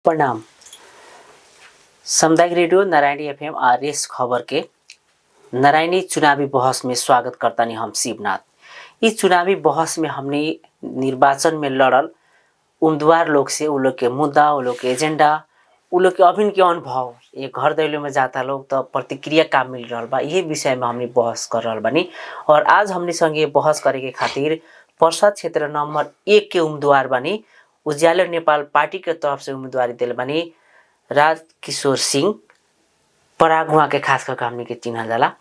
प्रणाम। सामुदायिक radio Narayani FM RS खबर के नारायणी चुनावी बहस में स्वागत करता नहीं हम शिवनाथ। इस चुनावी बहस में हमने निर्वाचन में लड़ल उम्मीदवार लोग से उन लोग के मुद्दा, उन लोग के एजेंडा, उन लोग के अभिन के अनुभव, ये घर दैलो में जाता लोग तो प्रतिक्रिया का मिल रहा बा, ये विषय में हमने बहस कर रहा बनी। और आज हमने संगे बहस करे के खातिर पर्सा क्षेत्र नंबर 1 के उम्मीदवार बनी उज्यालो नेपाल पार्टी के तरफ से उम्मीदवारी दिल बनी राजकिशोर सिंह पराग। वहाँ के खास करके हमने के चिन्ह जाला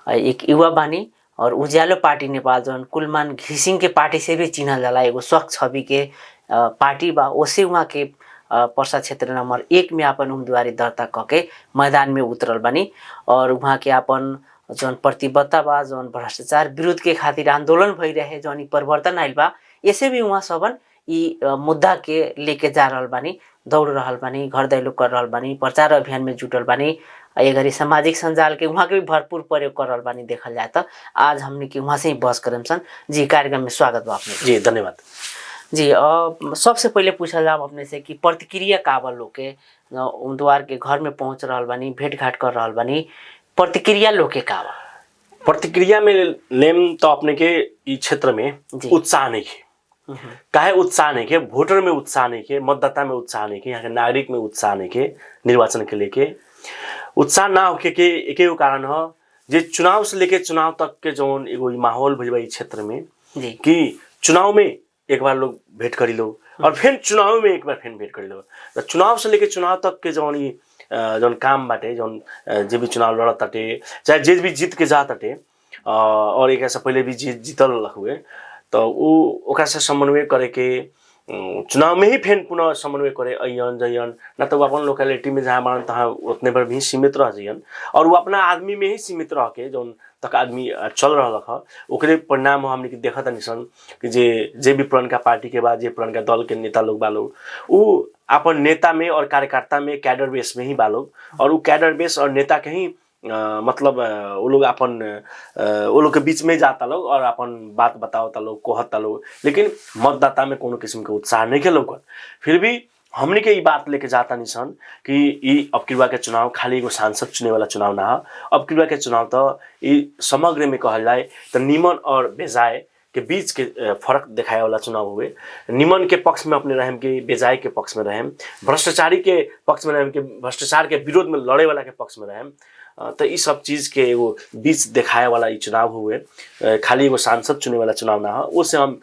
एक युवा बानी और उज्यालो पार्टी नेपाल जौन कुलमान घिसिङ के पार्टी से भी चिन्ह जाला, एगो स्वच्छ छवि के पार्टी बा। ओसे वहाँ के पर्सा क्षेत्र नंबर 1 में अपन उम्मीदवारी दर्ता करके मैदान में उतरल बनी और वहाँ के अपन जौन प्रतिबद्धता बा, जौन भ्रष्टाचार विरुद्ध के खातिर आंदोलन भई रहे, जौन परिवर्तन आइल बा, ऐसे भी वहाँ सबन ई मुद्दा के लेके जा रहल बानी, दौड़ रहल बानी, घर दैलो कर रहल बानी, प्रचार अभियान में जुटल बानी। ये घड़ी सामाजिक संजाल के वहाँ के भी भरपूर प्रयोग कर रहल बानी। देखल जाए तो आज हमने की वहाँ से ही बहस करम सन जी। कार्यक्रम में स्वागत बा अपने जी। धन्यवाद जी। सबसे पहले पूछल जाम अपने से कि प्रतिक्रिया का बा लोग के उम्मीदवार के घर में पहुँच रहल बानी, भेंट घाट कर रहल बानी, प्रतिक्रिया लोग के का बा? प्रतिक्रिया में नेम तो अपने के इस क्षेत्र में उत्साह नहीं है। काहे उत्साह नहीं के? वोटर में उत्साह नहीं के, मतदाता में उत्साह नहीं के, यहाँ के नागरिक में उत्साह नहीं के, निर्वाचन के लेके उत्साह ना होके के एक ही कारण है जे चुनाव से लेके चुनाव तक के जो एगो माहौल भइल इस क्षेत्र में कि चुनाव में एक बार लोग भेंट करी लो और फिर चुनाव में एक बार फिर भेंट करी लो। तो चुनाव से लेके चुनाव तक के जौन काम बाटे, जौन जे भी चुनाव लड़त ताटे, चाहे जे भी जीत के जा ताटे और एक ऐसा पहले भी जीतल हुए तो ओकरा से समन्वय करे के चुनाव में ही फिर पुनः समन्वय करे अयन जयन, ना तो वो अपन लोकेलिटी में जहाँ मानन तहाँ उतने पर भी सीमित रह जाइन और वो अपना आदमी में ही सीमित रह के जौन तक आदमी चल रहा है ओकरे परिणाम हमने के देखा निसन कि जे भी पुरनका पार्टी के बाद जे पुरनका दल के नेता लोग बा लोग वो अपन नेता में और कार्यकर्ता में कैडर बेस में ही बा लोग और वो कैडर बेस और नेता के ही मतलब वो लोग अपन वो लोग के बीच में जाता लोग और अपन बात बताओता लोग, कहता लोग, लेकिन मतदाता में कोनो किस्म के उत्साह नहीं के लोग। फिर भी हमने के ये बात लेके जाता निसन कि ये अब की बार के चुनाव खाली एगो सांसद चुने वाला चुनाव ना है। अब की बार के चुनाव तो ये समग्र में कहल जाए तो निमन और बेजाय के बीच के फर्क दिखाए वाला चुनाव हुए। निमन के पक्ष में अपने रहें के, बेजाय के पक्ष में रहें, भ्रष्टाचारी के पक्ष में रहें के, भ्रष्टाचार के विरोध में लड़े वाला के पक्ष में रहें। तो ये सब चीज़ के वो बीच दिखाए वाला ये चुनाव हुए, खाली वो सांसद चुने वाला चुनाव ना हो। उससे हम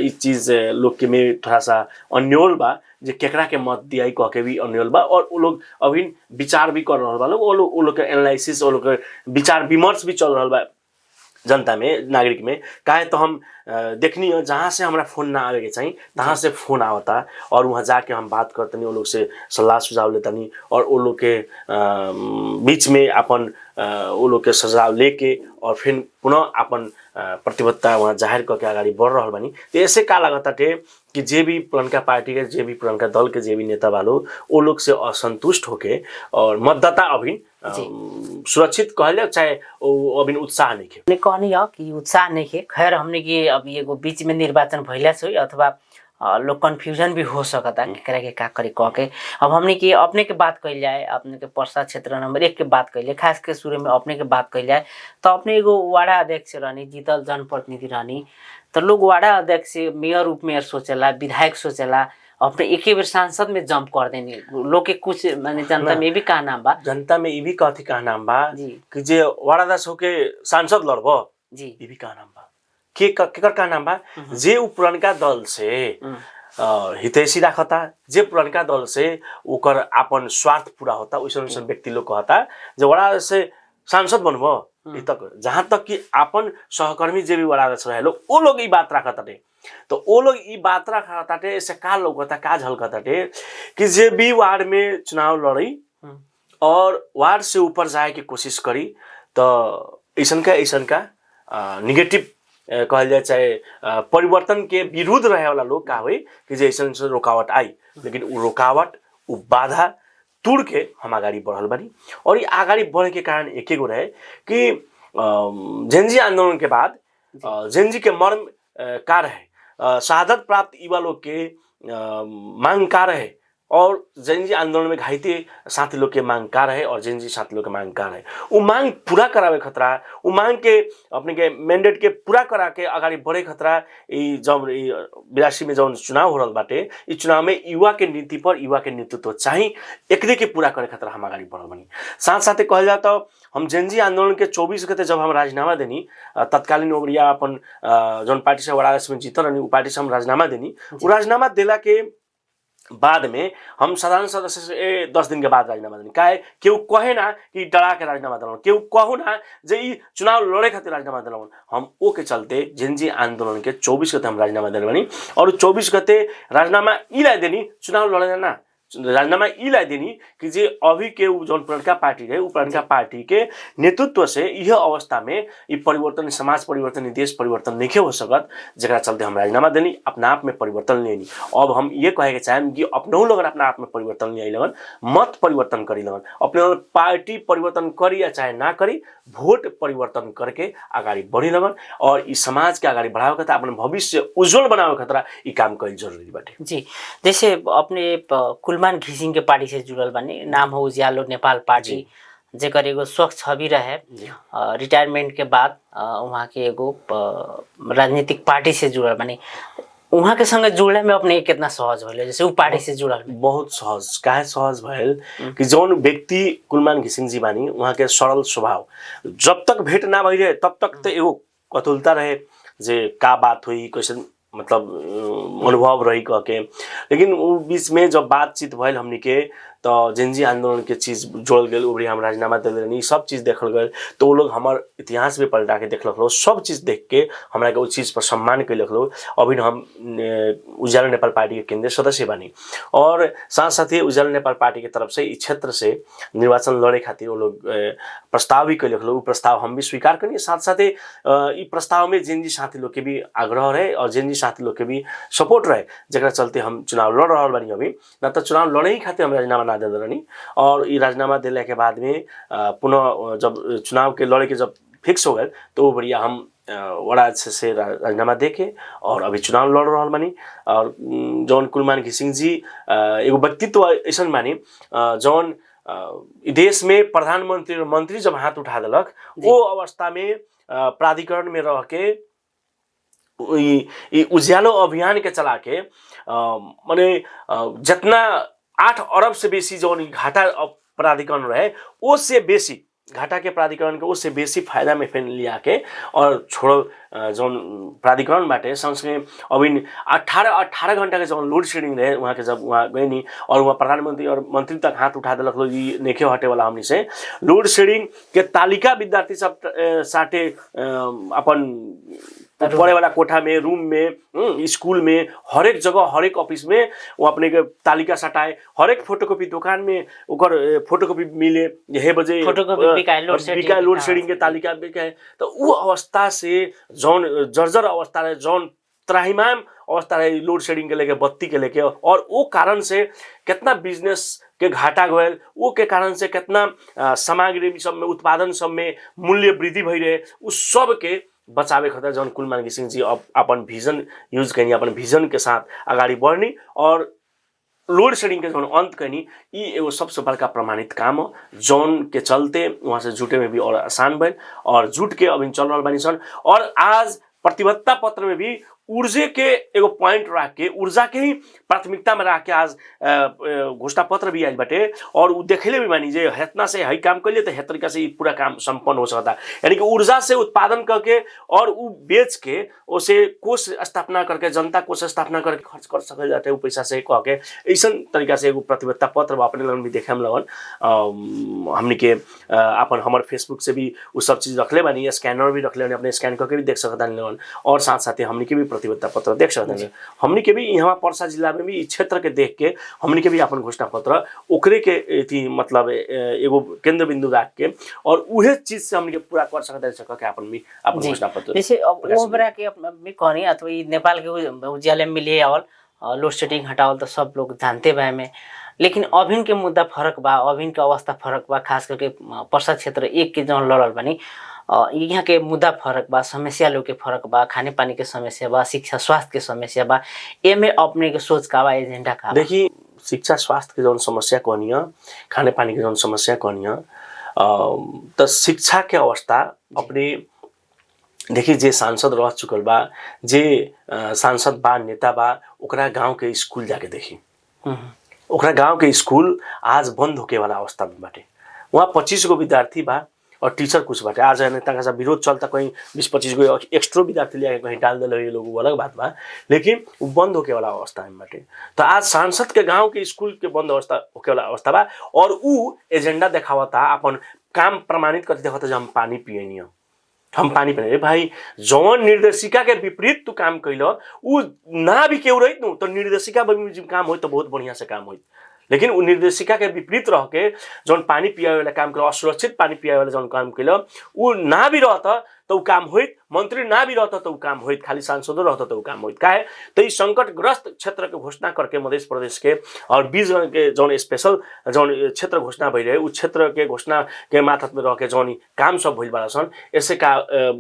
इस चीज़ लोग के में थोड़ा सा अन्योल बा जे केकरा के मत दिया कह के भी अन्योल बा और वो लोग अभी विचार भी कर रहा बा लोग, वो लोग के एनालिसिस, वो लोग के विचार विमर्श भी चल रहा बा जनता में, नागरिक में। काहे तो हम देखनी है जहाँ से हमारा फ़ोन ना आवे के चाहिए तहाँ से फ़ोन आवता और वहाँ जाके हम बात करतनी, वो लोग से सलाह सुझाव लेतनी और वो लोग के बीच में अपन वो लोग के सुझाव लेके और फिर पुनः अपन प्रतिबद्धता वहाँ जाहिर करके अगाडि बढ़ रहा बनी। तो ऐसे का लगताटे कि जे भी पुरनका पार्टी के, जे भी पुरनका दल के जे भी नेता वालों वो लोग से असंतुष्ट होके और मतदाता अभी सुरक्षित कहल जाए चाहे अभी उत्साह नहीं है कहनी है कि उत्साह नहीं है। खैर हमने कि अभी एगो बीच में निर्वाचन भैला से अथवा लोग कन्फ्यूजन भी हो सकता केकरा के का करे कह के। अब हमने कि अपने के बात कही जाए, अपने के पर्सा क्षेत्र नंबर 1 के बात कही जाए, खास के शुरू में अपने के बात कही जाए तो अपने एगो वार्ड अध्यक्ष रहनी, जीतल जनप्रतिनिधि रहनी, तो लोग वार्ड अध्यक्ष मेयर उप मेयर सोचेला, विधायक सोचेला, अपने एक ही बार सांसद में जंप कर देनी। लोग के कुछ माने जनता में भी का नाम बा, जनता में ये भी कथी का नाम बा कि जे वार्ड अध्यक्ष होके सांसद लड़बो जी, ये भी का नाम बा केकर का नाम बा जे उ पुरनका दल से हितैषी राखता, जे पुरनका दल से ओकर अपन स्वार्थ पूरा होता, वैसे व्यक्ति लोग कहता जे वार्ड से सांसद बनबो तक जहाँ तक कि अपन सहकर्मी जे भी वार्ड अध्यक्ष रहे लोग वो लोग ये बात रखताटे। तो वो लोग ये बात रखताटे ऐसे का लौकता का झलकताटे कि जे भी वार्ड में चुनाव लड़ी और वार्ड से ऊपर जाए की कोशिश करी तो ऐसन का निगेटिव कहल जाए चाहे परिवर्तन के विरुद्ध रहे वाला लोग का हुई कि जैसे रुकावट आई, लेकिन वो रुकावट वो बाधा तोड़ के हम आगाड़ी बढ़ल बनी। और ये आगाड़ी बढ़े के कारण एक गो रहे कि जेनजी आंदोलन के बाद जेनजी के मर्म का रहे, शहादत प्राप्त युवा लोग के मांग का रहे और जेनजी आंदोलन में घाइते साथी लोग के मांग का रहे और जेनजी साथी लोग के मांग का रहे वो मांग पूरा करावे खतरा वो मांग के अपने के मैंडेट के पूरा करा के अगाडि बढ़े खतरा जब 82 में जब चुनाव हो रहल बाटे इस चुनाव में युवा के नीति पर युवा के नेतृत्व चाहिए एकरे के पूरा करे खतरा हम अगाडि बढ़ल बनी साथ साथ कहल जाए तो हम जेनजी आंदोलन के 24 गते जब हम राजीनामा देनी तत्कालीन ओवरिया अपन जौन पार्टी से वड़ा में जीतल रहनी पार्टी से हम राजीनामा देनी वो राजीनामा देला के बाद में हम साधारण सदस्य से 10 दिन के बाद राजीनामा देनी काहे केहू कहे ना कि डरा के राजीनामा दिलावन केहू कहू ना जे ई चुनाव लड़े खातिर राजीनामा दिलावन हम ओ के चलते जेनजी आंदोलन के 24 गते हम राजीनामा देले बनी और 24 गते राजीनामा ई ला देनी चुनाव लड़े ना राजीनामा ई ला देनी कि जे अभी के जौन पुरनका पार्टी रहे उ पुरनका पार्टी के नेतृत्व से यह अवस्था में ई परिवर्तन समाज परिवर्तन देश परिवर्तन नहीं हो सकत जरा चलते हम राजीनामा देनी अपना आप में परिवर्तन लेनी अब हम ये कहे के चाहेम कि अपनहु लोगन अपना आप में परिवर्तन ले लगन मत परिवर्तन करी लगन अपने पार्टी परिवर्तन करी या चाहे ना करी वोट परिवर्तन करके आगाड़ी बढ़ी लगन और इस समाज के आगाड़ी बढ़ावे खतरा अपने भविष्य उज्जवल बनावे खतरा ई काम कईल जरूरी बाटे जी जैसे अपने कुलमान घिसिङ के पार्टी से जुड़ल बने नाम हो उज्यालो नेपाल पार्टी जेकर एगो स्वच्छ छवि रहे रिटायरमेंट के बाद वहाँ के एगो राजनीतिक पार्टी से जुड़ल बने वहाँ के संग जुड़े में अपने कितना सहज भइल जैसे वो पार्टी से जुड़ल बहुत सहज काहे सहज भइल कि जौन व्यक्ति कुलमान घिसिङ जी बानी वहाँ के सरल स्वभाव जब तक भेंट ना भई रहे तब तक तो एगो कतुलता रहे जे का बात हुई क्वेश्चन मतलब अनुभव रही कह के लेकिन वो बीच में जब बातचीत भइल हमनी के तो जेनजी आंदोलन के चीज जोड़ल गए उबरी हम राजीनामा दिल रही सब चीज देखल गए तो वो लोग हमार इतिहास भी पलटा के देखलक लो सब चीज देख के हमरा के उस चीज पर सम्मान कैलक लो अभी हम उज्यालो नेपाल पार्टी के केंद्रीय सदस्य बनी और साथ साथ ही उज्यालो नेपाल पार्टी के तरफ से इस क्षेत्र से निर्वाचन लड़े खातिर वो लोग प्रस्ताव भी कैलक लो प्रस्ताव हम भी स्वीकार करिए साथ साथ ही प्रस्ताव में जेनजी साथी लोग के भी आग्रह रहे और जेनजी साथी लोग के भी सपोर्ट रहे जरा चलते हम चुनाव लड़ रहा बनी अभी न तो चुनाव लड़े ही खातिर हम राजीनामा दे रही और ये राजीनामा दिले के बाद में पुनः जब चुनाव के लड़े के जब फिक्स हो गए तो वो बढ़िया हम वड़ा से राजीनामा देके और अभी चुनाव लड़ रहा बनी और जौन कुलमान घिसिङ जी एगो व्यक्तित्व ऐसा मानी जौन देश में प्रधानमंत्री और मंत्री जब हाथ उठा दिलक वो अवस्था में प्राधिकरण में रह के उज्यालो अभियान के चला के माने जितना 8 अरब से बेसी जो घाटा प्राधिकरण रहे उससे बेसी घाटा के प्राधिकरण के उससे बेसी फायदा में फेन लिया के और छोड़ो जो प्राधिकरण बाटे सँगसँगै अभी 18 घंटा के जो लोड शेडिंग रहे वहाँ के जब वहाँ गए नहीं और वहाँ प्रधानमंत्री और मंत्री तक हाथ उठा दिलक लोग नेखे हटे वाला हमनी से लोड शेडिंग के तालिका विद्यार्थी सब साटे अपन पढ़े वाला कोठा में रूम में स्कूल में हर एक जगह हर एक ऑफिस में वो अपने के तालिका सटाए हर एक फोटोकॉपी दुकान में ओकर फोटोकॉपी मिले हे बजे फोटोकॉपी लोड शेडिंग के तालिका बिकाए तो वो अवस्था से जौन जर्जर अवस्था रहे जौन त्राहिमाम अवस्था रहे लोड शेडिंग के लेके बत्ती के लेके और वो कारण से कितना बिजनेस के घाटा गए वो के कारण से कितना सामग्री सब में उत्पादन सब में मूल्य वृद्धि भई रहे उस सब के बचावे खतरा जौन कुलमान घिसिङ जी अपन विजन यूज करनी अपन विजन के साथ आगाड़ी बढ़नी और लोड शेडिंग के जौन अंत करनी ये एगो सबसे बड़का प्रमाणित काम हो जौन के चलते वहाँ से जुटे में भी और आसान भइल और जुट के अभी चल रहा बानी सन और आज प्रतिबद्धता पत्र में भी ऊर्जा के एगो पॉइंट रख के ऊर्जा के ही प्राथमिकता में रख के आज घोषणा पत्र भी आयल बाटे और उ देखले भी मानी जे हेतना से हई काम कर लिए तो हे तरीका से पूरा काम संपन्न हो सकता यानी कि ऊर्जा से उत्पादन करके और उ बेच के उसे कोष स्थापना करके जनता कोष स्थापना करके खर्च कर सकल जाते उ पैसा से कह के ऐसा तरीका से एगो प्रतिबद्धता पत्र अपने लगन भी देखे हम लगन हमनी के अपन हमारे फेसबुक से भी उ सब चीज रखले बानी स्कैनर भी रखले बानी अपने स्कैन करके भी देख सकता लगन और साथ साथ हमनी के भी प्रतिबद्धता पत्र देख सकते हैं हमनी के भी यहाँ पर्सा जिला में भी इस क्षेत्र के देख के हमनी के भी अपन घोषणा पत्र ओकरे के मतलब एगो केंद्र बिंदु रख के और उहे चीज से हमनी के पूरा कर सकते हैं अपन भी अपन घोषणा पत्र जैसे वो बरा के में कहनी अथवा नेपाल के उज्याले में लिए आवल लोड शेडिंग हटावल तो सब लोग जानते बा में लेकिन अभिन के मुद्दा फरक बा अभिन के अवस्था फरक बा खास करके पर्सा क्षेत्र एक के जौन लड़ल बनी यहाँ के मुद्दा फरक बा समस्या लोग के फरक बा खाने पानी के समस्या बा शिक्षा स्वास्थ्य के समस्या बा एमे अपने के सोच का बा एजेंडा का देखिए शिक्षा स्वास्थ्य के जौन समस्या कहनी खाने पानी के जौन समस्या कहनी तो शिक्षा के अवस्था अपने देखिए जे सांसद रह चुकल बा जे सांसद बा नेता बा ओकरा गांव के स्कूल जाके देखी ओकरा गांव के स्कूल आज बंद होके वाला अवस्था में बाटे। वहाँ 25 गो विद्यार्थी बा और टीचर कुछ बाटे। आज नेता का विरोध चलता कहीं 20-25 गो एक्स्ट्रा विद्यार्थी लिया कहीं डाल दिल ये लोग अलग बात बा, लेकिन वो बंद होके वाला अवस्था में बाटे। तो आज सांसद के गांव के स्कूल के बंद अवस्था होके वाला अवस्था बा और उ एजेंडा देखावता अपन काम प्रमाणित करके देखावता जो हम पानी पिए नहीं हम पानी पिए भाई। जौन निर्देशिका के विपरीत तू काम कैल उ ना भी केहू रही तो निर्देशिका बमोजिम काम हो तो बहुत बढ़िया से काम हो, लेकिन उ निर्देशिका के विपरीत रह के जौन पानी पियावे वाला काम कर असुरक्षित पानी पियावे वाला जौन काम कैल उ ना भी रहता तो काम होइत, मंत्री ना भी रहता तो काम होइत, खाली सांसदों रहता तो काम होइत। काहे तो इस संकटग्रस्त क्षेत्र के घोषणा करके मध्य प्रदेश के और 20 के जौन स्पेशल जौन क्षेत्र घोषणा भई रहे उ क्षेत्र के घोषणा के माथत में रह के जौन काम सब भइल बा सन ऐसे का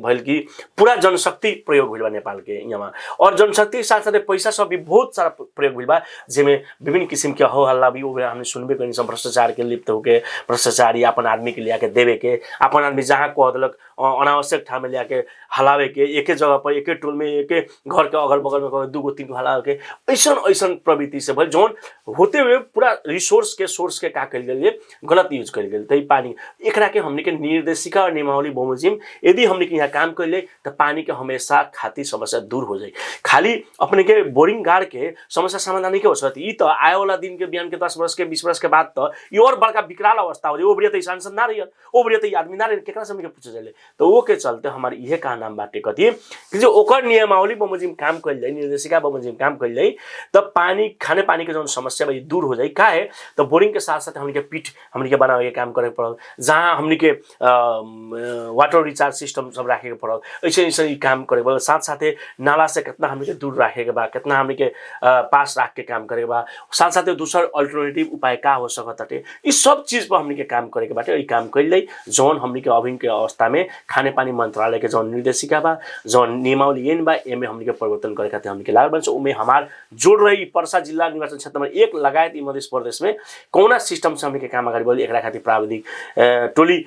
भइल कि पूरा जनशक्ति प्रयोग भइल बा नेपाल के यहाँ और जनशक्ति के साथ साथ पैसा सब भी बहुत सारा प्रयोग भइल बा जेमे विभिन्न किसिम के हो हल्ला भी हमने सुनबे कनी सब भ्रष्टाचार के लिप्त होके भ्रष्टाचारी अपन आदमी के लिया के देवे के अपन आदमी जहाँ कह देलक अनावश्यक ठाम में लिया के हलावे के एक जगह पर एक टोल में एक घर के अगल बगल में 2 3 गो हलावे के ऐसा प्रवृत्ति से भइल जौन होते हुए पूरा रिसोर्स के सोर्स के का कल गए गलत यूज कल गए। तई पानी एकरा के हमने के निर्देशिका और नियमावली बमोजिम यदि हमने के यहाँ काम कर ले तो पानी के हमेशा खाती समस्या दूर हो जाए। खाली अपने के बोरिंग गाड़ के समस्या समाधान नहीं हो सकती। ये तो आए वाला दिन के बिहान के 10 वर्ष के 20 वर्ष के बाद तो ये और बड़का विकराल अवस्था हो जाए। वो बढ़िया तो सांसद ना रही वो बढ़िया तो आदमी ना रही केकरा से हमने पूछे जाए तो वो के चलते हमारे यह का नाम बाटे कथी कि जो ओकर नियमावली बमोजिम काम कल जाए निर्देशिका बमोजिम काम कल जाए तब पानी खाने पानी के जो समस्या भाई दूर हो जाए। का है तो बोरिंग के साथ साथ हमने के पीठ हमने के बनावे के काम करे पड़ल जहाँ हमने के वाटर रिचार्ज सिस्टम सब राखे के पड़ल ऐसे ऐसे काम करे बा साथ साथ नाला से कितना हमने के दूर रखे के बा कितना हमने के पास रख के काम करे बा साथ साथ दूसरा अल्टरनेटिव उपाय का हो सकता है इस सब चीज पर हमने के काम करे के बाटे। काम कल जाए जौन हमने के अभिन के अवस्था में खाने पानी मंत्रालय के जौन निर्देशिका बा जौन नियमावली एन बा एमे हमने के परिवर्तन करे खातिर हमने के लागल बन उमे हमार जोड़ रही पर्सा जिला निर्वाचन क्षेत्र में 1 लगायत मध्य प्रदेश में कौना सिस्टम से हमने के काम अगाडि बढ़ी एकरा खातिर प्राविधिक टोली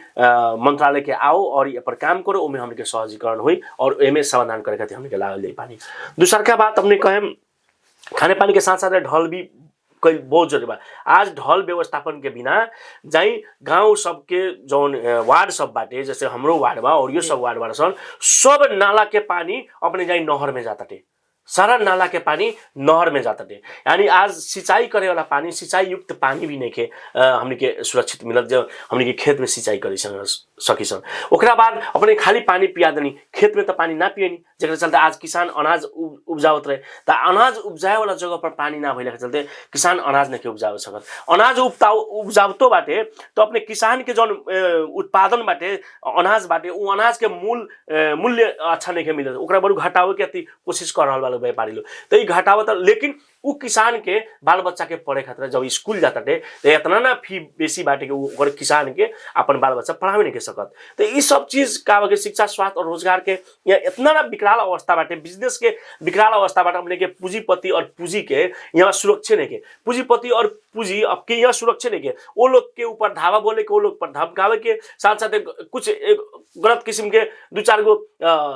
मंत्रालय के आओ और ये पर काम करो उमे हमने के सहजीकरण हुई और एमे समाधान करे खातिर हमने के लागल जाए पानी। दूसरा का बात हमने कहे खाने पानी के साथ साथ ढल भी कई बहुत जरूरी बा। आज ढल व्यवस्थापन के बिना जाई गांव सबके जौन वार्ड सब बाटे जैसे हमरो वार्ड बा और यो सब वार्ड बा सब नाला के पानी अपने जाई नहर में जाता टे सारा नाला के पानी नहर में जाता थे। यानी आज सिंचाई करे वाला पानी सिंचाई युक्त पानी भी नहीं के हमने के सुरक्षित मिलत जो हमने के खेत में सिंचाई करी सकी सन ओकरा बाद अपने खाली पानी पिया देनी खेत में तो पानी ना पियनी जगह चलते आज किसान अनाज उपजावत रहे तो अनाज उपजाए वाला जगह पर पानी ना भइला के चलते किसान अनाज नहीं के उपजावे सकत अनाज उपजावतो बाटे तो अपने किसान के जौन उत्पादन बाटे अनाज बाटे उ अनाज के मूल्य अच्छा नहीं के मिलत ओकरा बड़ू घटावे के अति कोशिश कर रहल वाला व्यापारी लोग तो ये घटावत लेकिन उ किसान के बाल बच्चा के पढ़े खातिर जब स्कूल जाता थे तो इतना ना फी बेसी बाटे के किसान के अपन बाल बच्चा पढ़ावे नहीं के सकत। तो ये सब चीज का शिक्षा स्वास्थ्य और रोजगार के इतना ना विकराल अवस्था बाटे बिजनेस के विकराल अवस्था बाटे हमने के पूंजीपति और पूंजी के यहाँ सुरक्षा नहीं के पूंजीपति और पूंजी अब के यहाँ सुरक्षा नहीं के वो लोग के ऊपर धावा बोले के वो लोग पर धमकावे के साथ साथ कुछ गलत किस्म के 2-4 गो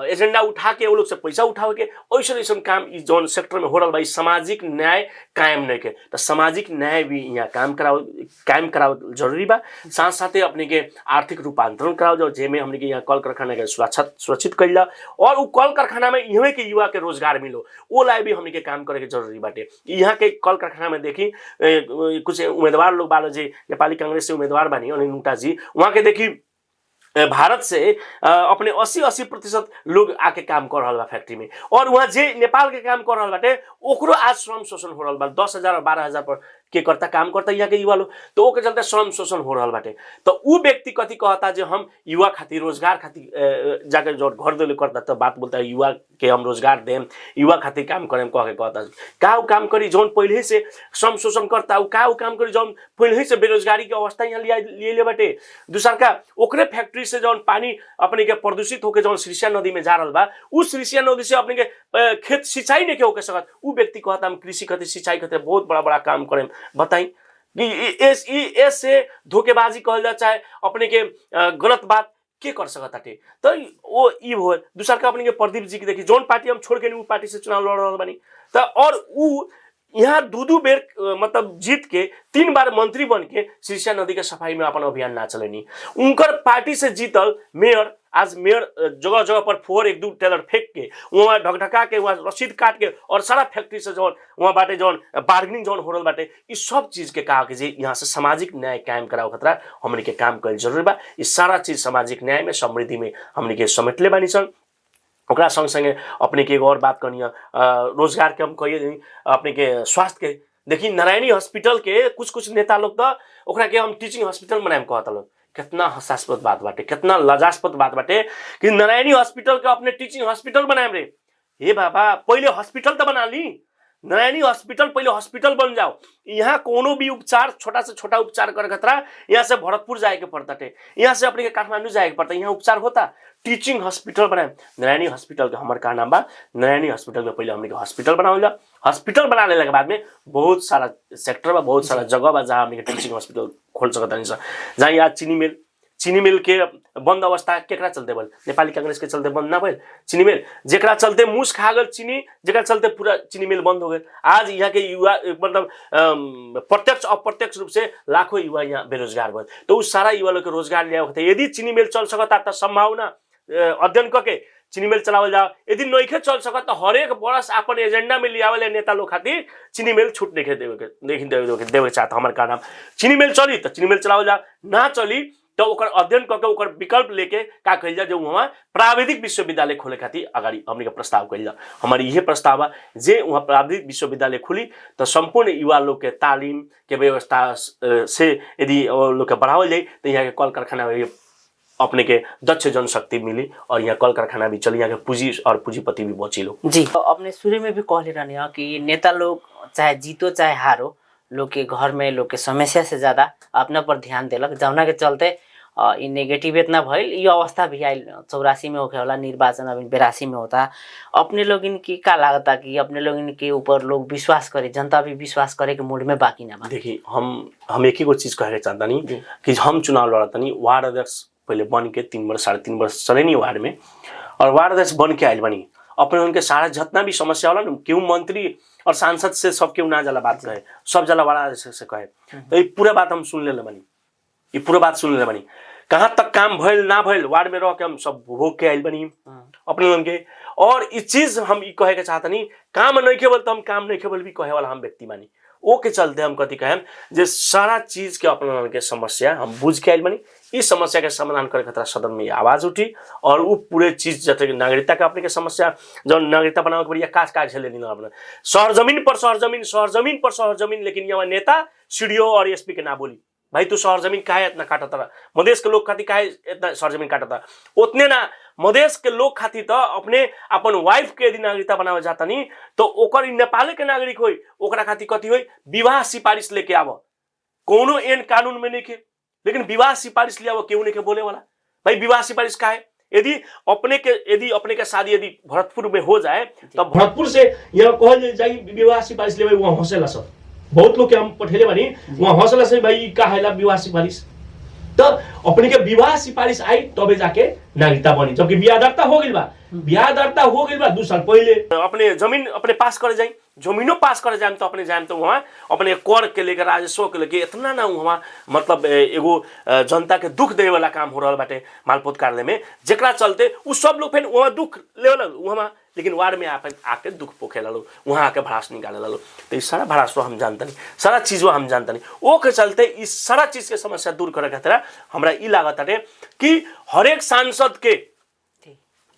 एजेंडा उठा के वो लोग से पैसा उठावे के ऐसा काम इस जौन सेक्टर में हो रहा भाई सामाजिक न्याय कायम नहीं के तो सामाजिक न्याय भी यहाँ कायम कराव जरूरी बा। साथ साथ अपने के आर्थिक रूपांतरण कराव जो जेमे हमने के यहाँ कल कारखाना के सुरक्षित कैला और वो कल कारखाना में यहाँ के युवा के रोजगार मिलो वो लाए भी हमने के काम करे के जरूरी बाटे। यहाँ के कल कारखाना में देखी कुछ उम्मीदवार लोग बालो जी नेपाली कांग्रेस से उम्मीदवार बानी अनिल मुक्ता जी वहाँ के देखी भारत से अपने 80% लोग आके काम कर रहा बा फैक्ट्री में और वहाँ जे नेपाल के काम कर रहा बाटे ओकरो आज श्रम शोषण हो रहा बा 10,000 और 12,000 पर के करता काम करता यहाँ के युवा लोग तो ओके चलते श्रम शोषण हो रहा बाटे। तो उ व्यक्ति कथी कहता जो हम युवा खातिर रोजगार खातिर जाकर जो घर दे करता तो बात बोलता है युवा के हम रोजगार देम युवा खातिर काम करें कह के कहता का काम करी जौन पहले से श्रम शोषण करता का काम करी जौन पहले से बेरोजगारी के अवस्था यहाँ लिए बाटे। दूसरा का ओकरे फैक्ट्री से जौन पानी अपने के प्रदूषित होकर जौन श्रीशिया नदी में जा रहा बा उस श्रीशिया नदी से अपने के खेत सिंचाई नहीं के होके सकत उ व्यक्ति कहता हम कृषि खातिर सिंचाई खातिर बहुत बड़ा काम करें बताई कि ऐसे धोखेबाजी कहल जा चाहे अपने के गलत बात के कर सकत हटे। तो वो ई हो दूसरा का अपने के प्रदीप जी की देखी जोन पार्टी हम छोड़ के नहीं पार्टी से चुनाव लड़ रहा बनी तो और उ यहाँ दू बेर मतलब जीत के 3 बार मंत्री बन के शीशा नदी के सफाई में अपन अभियान ना चलेनी। उनकर पार्टी से जीतल मेयर आज मेयर जगह जगह पर 4 एक 2 टेलर फेंक के वहाँ ढकढका के वहाँ रसीद काट के और सारा फैक्ट्री से जौन वहाँ बाटे जौन बार्गेनिंग जौन हो रहा बाटे इस सब चीज के कहा कि यहाँ से सामाजिक न्याय कायम कराओ खतरा हमने के काम कल जरूरी बा। इस सारा चीज सामाजिक न्याय में समृद्धि में हमने के समेटले बानी सन। ओकरा संगे अपने के एक और बात करनी रोजगार के हम कहिए अपने के स्वास्थ्य के देखिए नारायणी हॉस्पिटल के कुछ नेता लोग तो ओकरा के हम टीचिंग हॉस्पिटल बनाएम कहता लोग। कितना हास्यास्पद बात बाटे कितना लजास्पद बात बाटे कि नारायणी हॉस्पिटल के अपने टीचिंग हॉस्पिटल बनाएम रे। हे बाबा पहले हॉस्पिटल तो बना ली नारायणी हॉस्पिटल पहले हॉस्पिटल बन जाओ। यहाँ कोनो भी उपचार छोटा से छोटा उपचार करे खतरा यहाँ से भरतपुर जाए के पड़ता थे यहाँ से अपने के काठमांडू जाए के पड़ता यहाँ उपचार होता। टीचिंग हॉस्पिटल बनाए नारायणी हॉस्पिटल का हमारे का नाम बा नारायणी हॉस्पिटल में पहले हमने हॉस्पिटल बनाओ जा। हॉस्पिटल बना लेने के बाद में बहुत सारा सेक्टर बा बहुत सारा जगह बा जहाँ हमने टीचिंग हॉस्पिटल खोल सकता नहीं जहाँ यहाँ चीनी मिल के बंद अवस्था केकरा चलते बल नेपाली कांग्रेस के चलते बंद ना भइल चीनी मिल जेकरा चलते मूस खा गल चीनी जेकरा चलते पूरा चीनी मिल बंद हो गए। आज यहाँ के युवा मतलब प्रत्यक्ष अप्रत्यक्ष रूप से लाखों युवा यहाँ बेरोजगार भइल तो उस सारा युवा लोग के रोजगार लिया यदि चीनी मिल चल सकता तो संभावना अध्ययन करके चीनी मिल चलावल जाओ। यदि नइखे चल सकत तो हरेक बरस अपन एजेंडा में लियावले नेता लोग खातिर चीनी मिल छूट देखे देवे चाहता हमारे का नाम चीनी मिल चली तो चीनी मिल चलावल जाओ ना चली तो ओकर अध्ययन करके ओकर विकल्प लेके का कइल जा जो वहाँ प्राविधिक विश्वविद्यालय खोले खातिर अगाडि हमने के प्रस्ताव कइल जा। हमारी यह प्रस्ताव है जे वहाँ प्राविधिक विश्वविद्यालय खुली तो संपूर्ण युवा लोग के तालीम के व्यवस्था से यदि लोग के बढ़ावल जाए तो यहाँ के कल कारखाना अपने के दक्ष जनशक्ति मिली और यहाँ कल कारखाना भी चली यहाँ के पूंजी और पूंजीपति भी बची लोग। जी अपने शुरू में भी कहले रहने कि नेता लोग चाहे जीतो चाहे हारो लोग के घर में लोग के समस्या से ज्यादा अपना पर ध्यान देलक जौना के चलते नेगेटिव इतना भइल ये अवस्था भी आयल 84 में होके वाला निर्वाचन अभी 82 में होता। अपने लोग इनकी का लागता कि अपने लोग इनके ऊपर लोग विश्वास करे जनता भी विश्वास करे के मूड में बाकी ना बा। देखिए हम एक ही को चीज कहे चाहता नहीं कि हम चुनाव लड़ता नहीं वार्ड अध्यक्ष पहले बन के 3 वर्ष 3.5 वर्ष चले नहीं वार्ड में और वार्ड अध्यक्ष बन के आयल बनी अपने उनके सारा जितना भी समस्या होला क्यों मंत्री और सांसद से सब क्यों ना जला बात कहे सब जला वार्ड अध्यक्ष से कहे तो ये पूरा बात हम सुन ले बनी ये पूरा बात सुन ले बनी कहाँ तक काम भइल ना भइल वार्ड में रह के हम सब भोग के आयल बनी अपने उनके और इस चीज हम ये कहे के चाहता नहीं काम नहीं केवल तो हम काम नहीं केवल भी कहे वाला हम व्यक्ति बानी ओ के चलते हम कथी कहें जे सारा चीज के अपना के समस्या हम बुझ के आयल बनी इस समस्या के समाधान करे खतरा सदन में आवाज उठी और वो पूरे चीज जैसे नागरिकता का अपने के समस्या जो नागरिकता बनावे के बढ़िया काज झेले नहीं अपना शहर जमीन पर जमीन लेकिन यहाँ नेता सीडीओ और एसपी के ना बोली भाई तू शहर जमीन काहे इतना काटता मधेश के लोग खातिर काहे इतना शहर जमीन काटता उतने ना मधेश के लोग खातिर तो अपने अपन वाइफ के यदि नागरिकता बनावे जाता नहीं तो ओकर नेपाल के नागरिक होई ओकरा खातिर कथी होई विवाह सिफारिश लेके आव कोनो एन कानून में नहीं के लेकिन विवाह सिफारिश ले आव केहू नहीं के बोले वाला भाई विवाह सिफारिश काहे यदि अपने के शादी यदि भरतपुर में हो जाए तो भरतपुर से यहाँ कहल जाए विवाह सिफारिश लेवे वहाँ हंसेला सब बहुत लोग के हम पठेले बनी वहाँ हौसला से भाई का है विवाह सिफारिश तो अपने के विवाह सिफारिश आई तबे जाके नागरिकता बनी जबकि बियाह दर्ता हो गई बा 2 साल पहले अपने जमीन अपने पास करे जाए जमीनों पास करे जाए तो अपने जाए तो वहाँ अपने कर के लेकर राजस्व के लेके इतना ना वहाँ मतलब एगो जनता के दुख देवे वाला काम हो रहा बाटे मालपोत कार्यालय में जेकरा चलते उ सब लोग फिर वहाँ दुख लेवल वहाँ लेकिन वार्ड में आके दुख पोखे लो वहाँ आके भड़ास निकाले लो तो इस सारा भड़ासो हम जानते नहीं सारा चीज़ों हम जानते नहीं वो के चलते इस सारा चीज़ के समस्या दूर करे खातिर हमरा ई लागत है कि हर एक सांसद के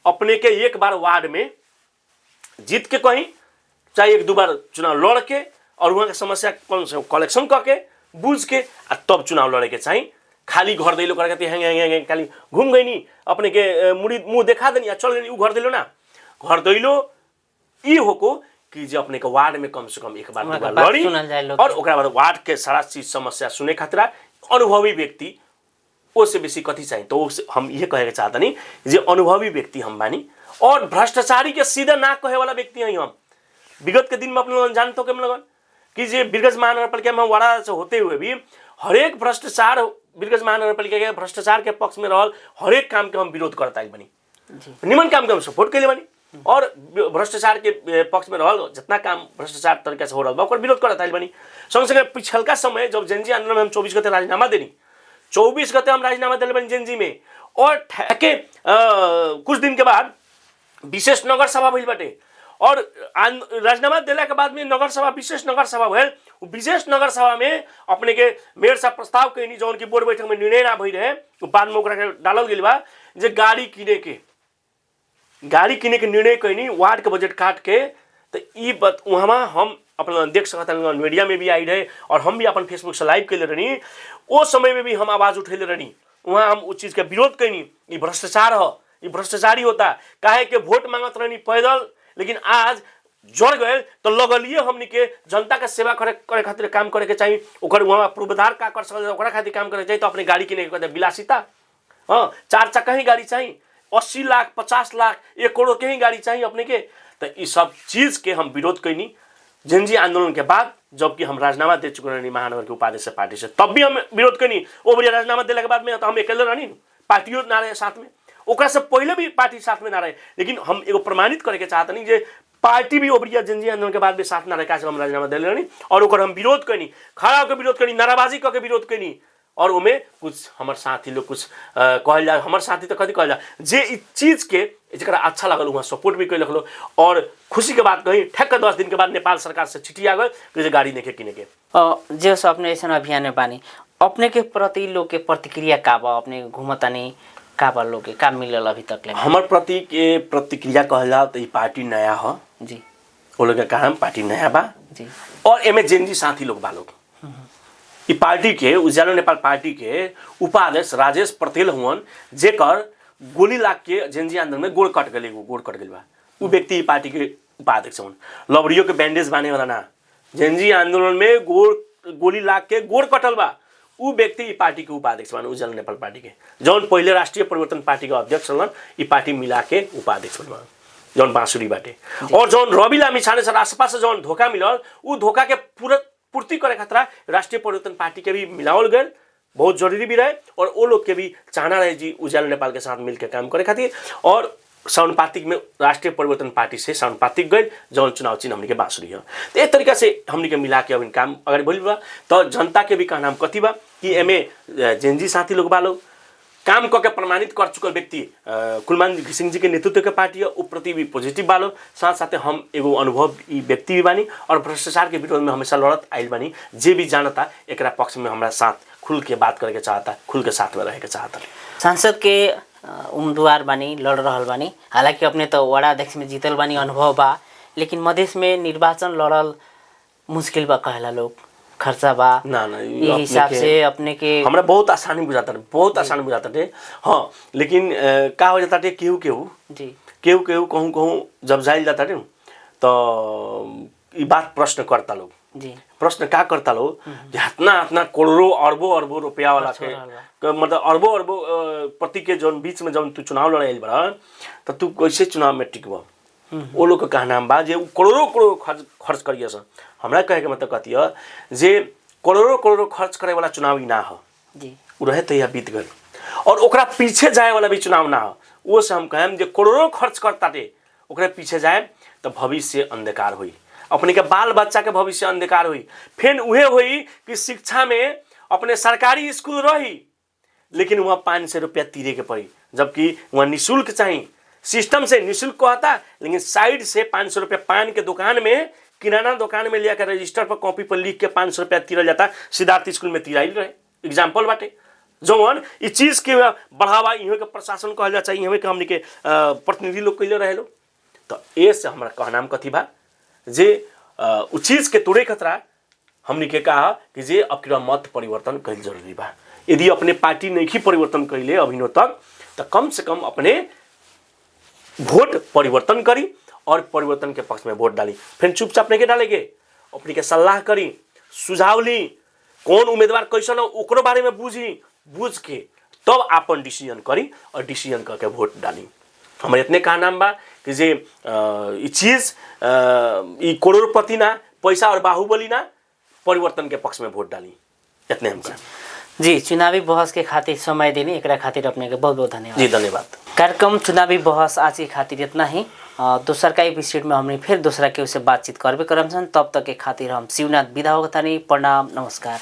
अपने के एक बार वार्ड में जीत के कहीं चाहे 1-2 बार चुनाव लड़ के और वहाँ के समस्या कौन से कलेक्शन करके बुझ के तब चुनाव लड़े के चाहिए खाली घर दैलो करके हैंग खाली घूम गई नहीं अपने के मुँह देखा देनी चल गई घर दिलो ना घर दैलो ई होको कि जे अपने के वार्ड में कम से कम एक बार 2 बार लड़ी और ओकरा बाद वार्ड के सारा चीज समस्या सुने खातिर अनुभवी व्यक्ति उससे बेसी कथी चाहिए तो हम ये कहे के चाहता नहीं जे अनुभवी व्यक्ति हम बानी और भ्रष्टाचारी के सीधा ना कहे वाला व्यक्ति हैं हम विगत के दिन में अपने लोग जानते हो कि लगन कि जे वीरगंज महानगरपालिका में वाड़ा से होते हुए भी हरेक भ्रष्टाचार वीरगंज महानगरपालिका के भ्रष्टाचार के पक्ष में रहल हरेक काम के हम विरोध करता बनी, निमन काम के हम सपोर्ट कैले बनी, और भ्रष्टाचार के पक्ष में रहल जितना काम भ्रष्टाचार तरीका से हो रहा बा विरोध करता बनी। संगसँगै पिछलका समय जब जेनजी आंदोलन में हम 24 गते राजीनामा देनी, 24 गते हम राजीनामा दिले बनी जेनजी में, और ठेके कुछ दिन के बाद विशेष नगर सभा भइल बाटे, और राजीनामा दिला के बाद में नगर सभा विशेष नगर सभा भइल। विशेष नगर सभा में अपने के मेयर साहब प्रस्ताव कैनी जौन की बोर्ड बैठक में निर्णय ना भई रहे, बाद में ओकरा के डालल गेल बा जे गाड़ी किने के निर्णय कैनी वार्ड के बजट काट के। तो ई बात वहाँ हम अपना देख सकते हैं, मीडिया में भी आई रहे और हम भी अपन फेसबुक से लाइव कैले रहनी, वो समय में भी हम आवाज़ उठेले रहनी, वहाँ हम उस चीज़ के विरोध कैनी। ये भ्रष्टाचार है, ये भ्रष्टाचारी होता काहे के वोट मांगत रहनी पैदल, लेकिन आज जड़ गए तो लगलिए हमनी के जनता के सेवा करे खातिर काम करे के चाहिए, ओकर वहाँ पूर्वाधार का कर सकल ओकरा खातिर काम करे चाहिए। तो अपने गाड़ी किने के विलासिता, हाँ 4 चक्का ही गाड़ी चाहिए, 80 लाख 50 लाख 1 करोड़ के ही गाड़ी चाहिए अपने के। तो ये सब चीज़ के हम विरोध कैनी जेनजी आंदोलन के बाद, जबकि हम राजीनामा दे चुके रहनी महानगर के उपाध्यक्ष पार्टी से, तब भी हम विरोध कैनी। वो बढ़िया राजीनामा दिला के बाद में तो हम अकेले रहनी, पार्टियों ना रहे साथ में, ओकरा से पहले भी पार्टी साथ में ना रहे, लेकिन हम एगो प्रमाणित करे के चाहते नहीं जे पार्टी भी ओबरिया जेनजी आंदोलन के बाद भी साथ ना रहे, हम राजीनामा दिले रहनी और ओकर हम विरोध कैनी, खड़ा होकर विरोध कैनी, नाराबाजी करके विरोध कैनी। और उमें कुछ हमार साथी लोग कुछ कहल जाए, हमार साथी तो कथी कहल जाए जे इस चीज़ के जरा अच्छा लगल वहाँ सपोर्ट भी कैलक लो, और खुशी के बात कही ठेक 10 दिन के बाद नेपाल सरकार से चिट्ठी आ गई कि गाड़ी नहीं किने के जो सब अपने ऐसा अभियान में बानी अपने के प्रति लोग के प्रतिक्रिया का बा, अपने घूमतानी का बा लोग के का मिलल अभी तक ले? हमार प्रति के प्रतिक्रिया कहल जाओ तो ये पार्टी नया है जी, वो लोग का हम पार्टी नया बा जी, और एमे जेनजी साथी लोग बा लोग। ई पार्टी के उज्यालो नेपाल पार्टी के उपाध्यक्ष राजेश पटेल हुअन, जेकर गोली लाग के जेनजी आंदोलन में गोड़ कट गई बा, उ व्यक्ति ई पार्टी के उपाध्यक्ष हुअन। लवरियो के बैंडेज बाने वाला ना, जेनजी आंदोलन में गोली लाग के गोड़ कटल बा, उ व्यक्ति ई पार्टी के उपाध्यक्ष बन उज्यालो नेपाल पार्टी के, जौन पहले राष्ट्रीय परिवर्तन पार्टी के अध्यक्ष रहलन, ई पार्टी मिला के उपाध्यक्ष बन जौन बांसुरी बाटे। और जौन रवि लामिछाने से आसपास से जौन धोखा मिलल, उ धोखा के पूर्ति करे खातिर राष्ट्रीय परिवर्तन पार्टी के भी मिलावल गए, बहुत जरूरी भी रहे, और वो लोग के भी चाहना रहे जी उज्यालो नेपाल के साथ मिलकर काम करे खातिर। और समानुपातिक में राष्ट्रीय परिवर्तन पार्टी से समानुपातिक गए जौन चुनाव चिन्ह हमने के बांसुरी है। तो एक तरीका से हमने के मिला के अब काम अगर बोली बा तो जनता के भी कहना हम कथी बा कि एमे जेनजी साथी लोग बा लोग काम करके प्रमाणित कर चुकल व्यक्ति कुलमान घिसिङ जी के नेतृत्व के पार्टी है, उ प्रति भी पॉजिटिव बालो। साथ साथ हम एगो अनुभव व्यक्ति भी बानी और भ्रष्टाचार के विरोध में हमेशा लड़त आइल बानी, जे भी जानता एकरा पक्ष में हमारा साथ खुल के बात करके चाहता, खुल के साथ में रहे के चाहता। सांसद के उम्मीदवार बानी, लड़ रहल बानी, हालांकि अपने तो वार्ड अध्यक्ष में जीतल बानी, अनुभव बा, लेकिन मधेश में निर्वाचन लड़ल मुश्किल बा कहला लोग, खर्चा बा ना ये हिसाब से अपने के हमरा बहुत आसानी बुझाता है, बहुत आसानी बुझाता है। हाँ लेकिन का हो जाता है केहू कहूँ जब जाइल जाता है तो ये बात प्रश्न करता लोग जी, प्रश्न का करता लोग इतना करोड़ों अरबों रुपया वाला के मतलब अरबों प्रति के जौन बीच में जब तू चुनाव लड़ाई बड़ा तो तू कैसे चुनाव में टिकब? वो लोग का कहना बा जे करोड़ों खर्च करिए सर। हमरा कहे के मतलब कथी है जे करोड़ों खर्च करे वाला चुनाव ही ना हो जी, उ रहे तो बीत गए, और ओकरा पीछे जाए वाला भी चुनाव ना हो। वो से हम कहें जे करोड़ों खर्च करता टे ओकरे पीछे जाए तो भविष्य अंधकार हुई, अपने के बाल बच्चा के भविष्य अंधकार हुई। फिर उहे हुई कि शिक्षा में अपने सरकारी स्कूल रही लेकिन वहाँ 500 रुपया तीरे के पड़ी, जबकि वहाँ निःशुल्क चाहिए, सिस्टम से निःशुल्क कहता, लेकिन साइड से 500 रुपया पान के दुकान में, किराना दुकान में लिया रजिस्टर पर कॉपी पर लिख के 500 रुपया तीरल जाता। सिद्धार्थ स्कूल में तीराइल रहे एग्जाम्पल बाटे, जौन इस चीज़ के बढ़ावा इहों के प्रशासन कहल जा चाहिए, इहों के हमने के प्रतिनिधि लोग कैले रहे लोग। तो ये से हमारा कहनाम कथी बा जे उस चीज़ के तोड़े खतरा हमने के कहा कि जे अब मत परिवर्तन कल जरूरी बा। यदि अपने पार्टी नहीं परिवर्तन कैले अभिनव तक तो कम से कम अपने वोट परिवर्तन करी और परिवर्तन के पक्ष में वोट डाली। फिर चुपचाप नहीं के डालेंगे, अपनी के सलाह करी, सुझाव ली, कौन उम्मीदवार कैसन हो ओकरो बारे में बूझ के तब आपन डिसीजन करी और डिसीजन करके वोट डाली। हमारे इतने कहा नाम बा कि जे चीज़ करोड़पति ना, पैसा और बाहुबली ना, परिवर्तन के पक्ष में वोट डाली। इतने हम कहें। जी, चुनावी बहस के खातिर समय देने एकरा खातिर अपने के बहुत बहुत धन्यवाद। जी धन्यवाद। कार्यक्रम चुनावी बहस आज के खातिर इतना ही। दोसर का एपिसोड में हमने फिर दूसरा के उससे बातचीत करबे करम सन। तब तक के खातिर हम शिवनाथ विदा होगतानी। प्रणाम, नमस्कार।